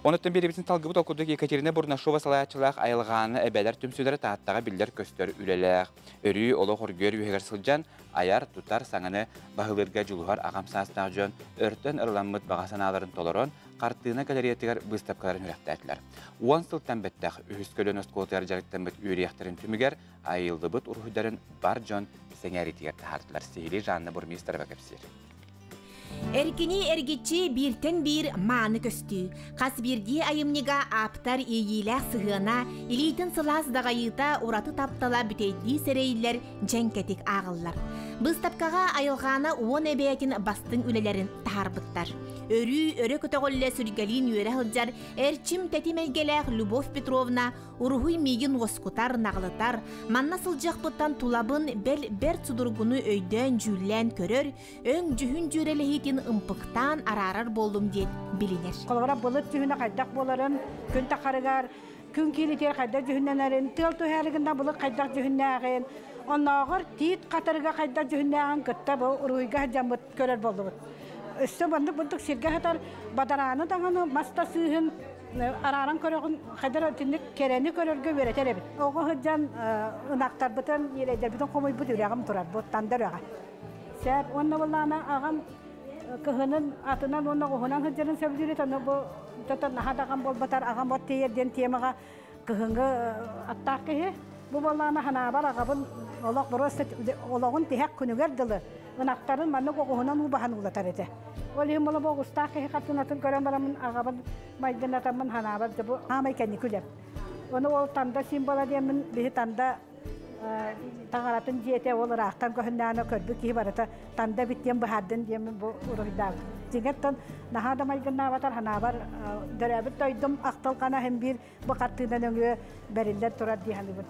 Онуттан беребитин талгыбы толкудук Екатерина Бурнашова салаячылах айылғаны әбәлер түмсөлері тааттаға билдер көстөр үлелек. Өрі олы хоргөр үйегер сылжан аяр тутар саңаны бағылырға жылуғар ағам састағы жөн өрттен ырламыт бағасаналарын толорон қартығына галереятығар выставкаларын үрәқтәділер. Уан сылттан бәттәқ үхіскөлін өсколтығар жарықтан бәт үйрияқтарын түмігер айылды бұт ұрғыдарын бар жон сәңәритігер тахардылар. Сейлі жанны бұрмейстер бәкепсер. Эркини эргичи биртен бир маны көстү. Кас бирди айымнига аптар ийиле сыгына, илитин сылас дагайыта ураты таптала бүтейди серейлер женкетик агыллар. Быстапкага айылгана 10 эбеятин бастын үлелерин тарбыттар. Өрі көтөгөлле сүргелин үйрэ хылжар, эрчим тетимелгелек Любовь Петровна урухуй мигин оскутар нағлытар, манна сылжақпыттан тулабын бел бер судургуну өйден жүллен көрөр, өң жүхін жүрелехитин ымпықтан арарар болдум дейт билинер. Колгора болыт жүхіне қайдақ боларын, күн тақарыгар, күн кейлетер қайдақ жүхінненерін, тыл түйәрігінде болыт қайдақ жүхіннәғын, оннағыр тиит қатырыға қайдақ жүхіннәғын күтті бұл ұруйға жамыт көрер болды. Өсті бандық бұлдық сирге қатар бадараны даңаны маста сүйін араран көрігін қайдар өтіндік керені көрерге өретер әбі. Оғы хүджан ұнақтар бұтын елейдер бұтын қомой бұт үрегім тұрар, бұт тандыр өға. Сәр, онны болағына ағам көхінің атынан онны ұғынан хүджарын сөбдері тәні бұл тұтын нахадаған бол бұтар ағам бұт тейерден темаға көхіңгі аттақ кеге. Бұл болағына ханабар ағабын олақ бұрыс олағын тейек күнігер дылы. Ұнақтарын манны қоғынан ұбахан ұлатар еді. Ол ең болы бұл ұстақ кеге қаттынатын көрен барамын ағабын майдан атамын ханабар бұл амай кәні күлем. Оны ол танда символа деймін, бейі танда тағаратын жете ол рақтан көхіндәні көрбі кейі барыты танда біттен бұхаддын деймін бұл ұрығыдағы. Жеңеттен нахада майдан аватар ханабар дөрәбіт тойдым ақталқана hem bir бұл қаттығынан өңі бәрілдер тұрар дейханы бұл.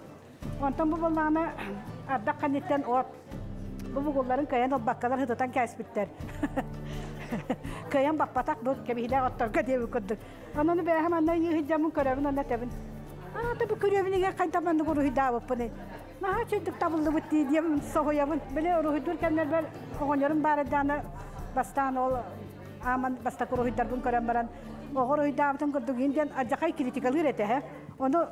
Онтан бұл болағына ардақ қанеттен от. Bu buğulların kayan ol bakkalar hıdıtan kəsbitler. Kayan bakpatak bu kebihler otlarga diye bükürdük. Onu ben hemen yıhıcamın körevin onunla tebin. Tabi körevine kaytamandı bu ruhi davıp bunu. Naha çöydük tabıllı bitti diye soğuyamın. Böyle ruhi durkenler ben oğunların barıdağına bastan ol. Aman bastak ruhi darbun körev baran. O ruhi davıtın kurduk indiyen acakay kritikalı ürete. Onu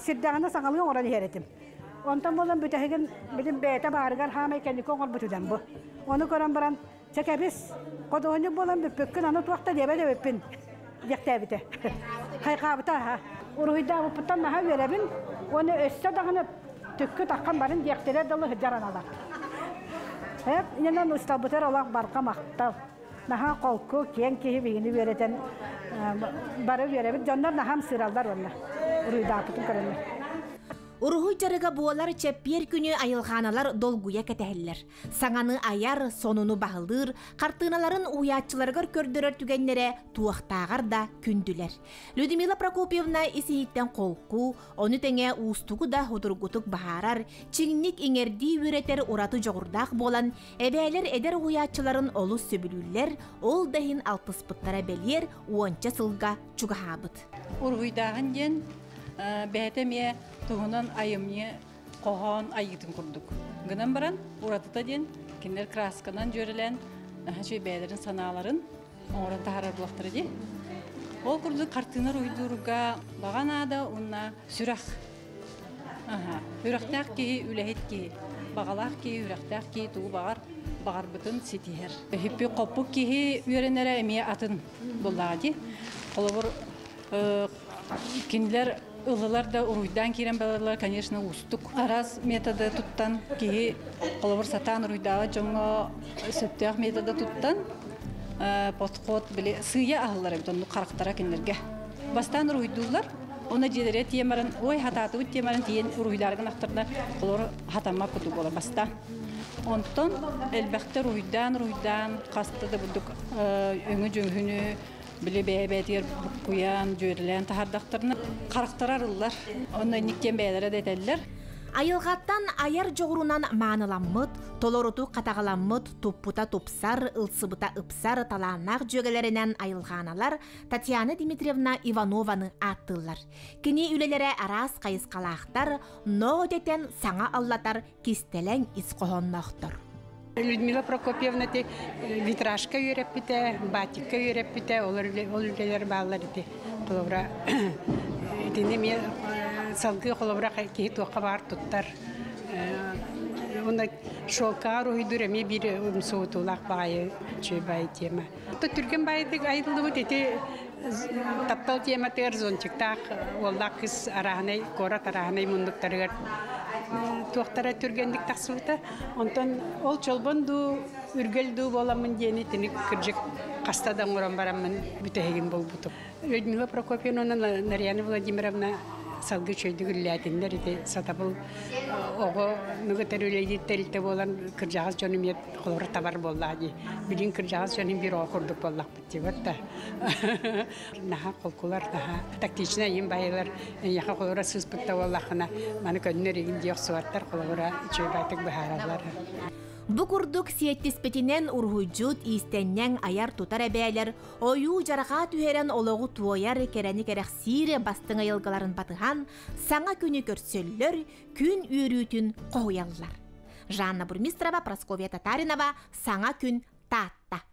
sirdağına sağalıyor oranı heretim. Ondan olan bütühegen bilim beyte bağırgar hamay kendi koğul bütüden bu. Onu kören baran çekebis. Koduğunu bolan bir pökkün anı tuakta debe de öpün. Diyekte bite. Haykabıta ha. Uruhida bu pıtan naha verebin. Onu össe dağını tükkü takkan barın diyekteler dalı hıcaran alar. Hep inan ustabıtar olak barka maktal. Naha kolku kiyen kihi bigini vereten barı verebin. Canlar naham sırallar onlar. Uruhida pıtın körenler. Uruhu jarıga buolar çeppiyer günü ayılğanalar dolguya ketehiller. Saŋаны ayar sonunu bahıldır, kartınaların uyatçılargar kördürör tügenlere tuğahtağar da kündüler. Людмила Прокопьевна isihitten kolku, onu tenge ustugu da hudurgutuk baharar, çingnik iŋerdi üreter uratı joğurdaq bolan, ebeler eder uyatçıların olu söbülüller, ol dahin alpıspıttara beliyer, uança sılga çugahabıt. Uruhuydağın yen, behetemiye tuğunan ayımını qoğan ayıdın kurduk. Gınan baran uratıta den, kinler kraskanan jörelen, beylerin sanaların, oran taharar bulaktırı de. Ol kurduk kartınır uyduruga, bağana da onunla süraq. Üraqtaq ki, ülehet ki, bağalaq ki, üraqtaq ki, tuğu bağar bıtın setiher. Hippi qopuk ki, ürenere emiye atın bulladı. Olabur kinler ılılar da uruydan kiren balalar, конечно, ustuk. Aras metodu tuttan ki, olabur satan uruydağı jonga söttüğü metodu tuttan, potkot bile sığya ahıllar ebdonu karaktara kinlerge. Bastan uruydular, ona jedere tiyemaran, oy hatatı bit tiyemaran tiyen uruydargın aktarda olor hatama kutuk ola bastan. Ondan elbette uruydan kastı da bulduk öngü jönhünü bile beyber kuyan jörlen tahardaktarını karakterarlar. Ondan nikken beylere deteller. Ayılgattan ayar joğurunan manılanmıt, tolorutu katağalanmıt, tupputa tupsar, ılsıbıta ıpsar talanaq jögelerinden ayılğanalar Tatyana Dimitrievna Ivanova'nı attırlar. Kini ülelere aras kayıskalaqtar, no deten sana allatar kistelen iskohonnaqtar. Людмила Прокопьевна те витражка үйрәппите, батикка үйрәппите, олар баллар ите. Колобра тине ме салгы колобра ки тока бар туттар. Онда шолкар уйдыр ме бир соотулак бай чөбай тема. Түрген байдык айдылды тете таптал тема тер зончиктак оллакыс арахнай кора тарахнай мундуктарыгар туактара түргендик таксыбыта. Онтон ол чолбонду үргелду боламын дени тиник кыржык кастадан уран барамын бүтегин болбуту. Людмила Прокопьевна Нарьяна Владимировна салгы чөйдүгүлләтиннер ите сатабыл ого нүгөтөрүлейди телте болан кыржагыз жөнүмет колор табар боллади. Билин кыржагыз жөнүм бир окурдук боллак битти бата. Наха колкулар наха тактична им байлар яха колора сыспытта боллакына маны көннөрүгүн диок суаттар колора чөйбайтык бахаралар. Бу курдук сиеттиспетинен ургуйжут истеннен аяр тутар эбээлер ою жарака түһерен ологу туояр керени керексире бастың айылгаларын батыхан саңа күнү көрсөллөр күн үйрүтүн коуяллар. Жанна Бурмистрова, Прасковья Татаринова, Саңа күн таатта.